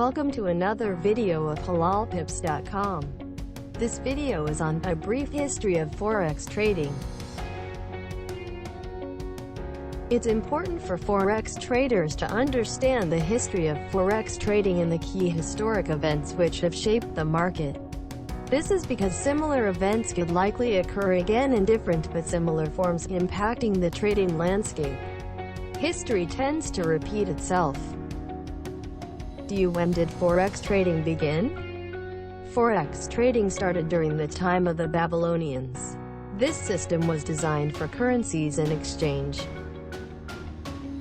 Welcome to another video of halalpips.com. This video is on a brief history of Forex trading. It's important for Forex traders to understand the history of Forex trading and the key historic events which have shaped the market. This is because similar events could likely occur again in different but similar forms, impacting the trading landscape. History tends to repeat itself. When did Forex trading begin? Forex trading started during the time of the Babylonians. This system was designed for currencies and exchange.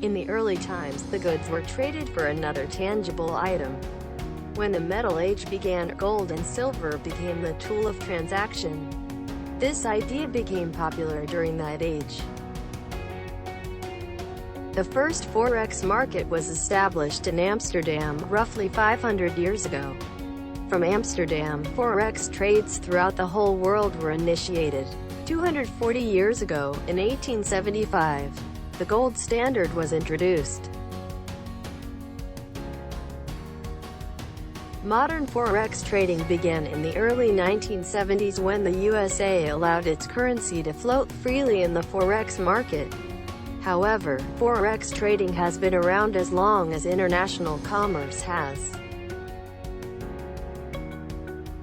In the early times, the goods were traded for another tangible item. When the Metal Age began, gold and silver became the tool of transaction. This idea became popular during that age. The first Forex market was established in Amsterdam, roughly 500 years ago. From Amsterdam, Forex trades throughout the whole world were initiated. 240 years ago, in 1875, the gold standard was introduced. Modern Forex trading began in the early 1970s when the USA allowed its currency to float freely in the Forex market. However, Forex trading has been around as long as international commerce has.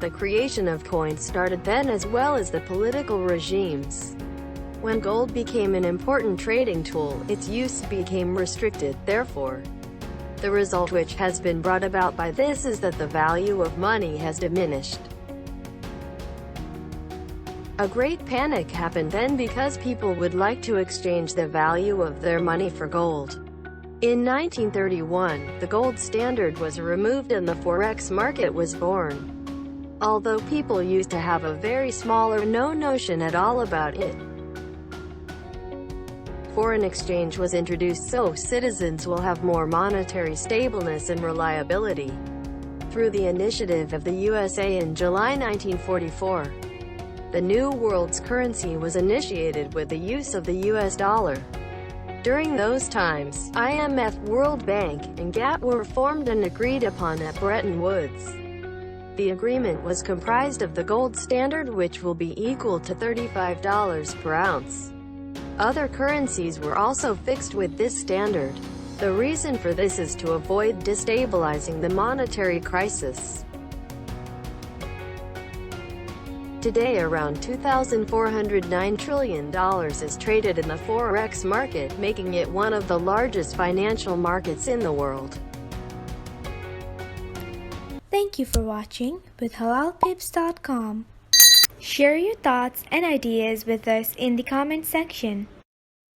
The creation of coins started then, as well as the political regimes. When gold became an important trading tool, its use became restricted. Therefore, the result which has been brought about by this is that the value of money has diminished. A great panic happened then because people would like to exchange the value of their money for gold. In 1931, the gold standard was removed and the Forex market was born. Although people used to have a very small or no notion at all about it. Foreign exchange was introduced so citizens will have more monetary stableness and reliability. Through the initiative of the USA in July 1944, the New World's currency was initiated with the use of the US dollar. During those times, IMF, World Bank, and GATT were formed and agreed upon at Bretton Woods. The agreement was comprised of the gold standard, which will be equal to $35 per ounce. Other currencies were also fixed with this standard. The reason for this is to avoid destabilizing the monetary crisis. Today, around $2,409 trillion is traded in the Forex market, making it one of the largest financial markets in the world. Thank you for watching with halalpips.com. Share your thoughts and ideas with us in the comment section.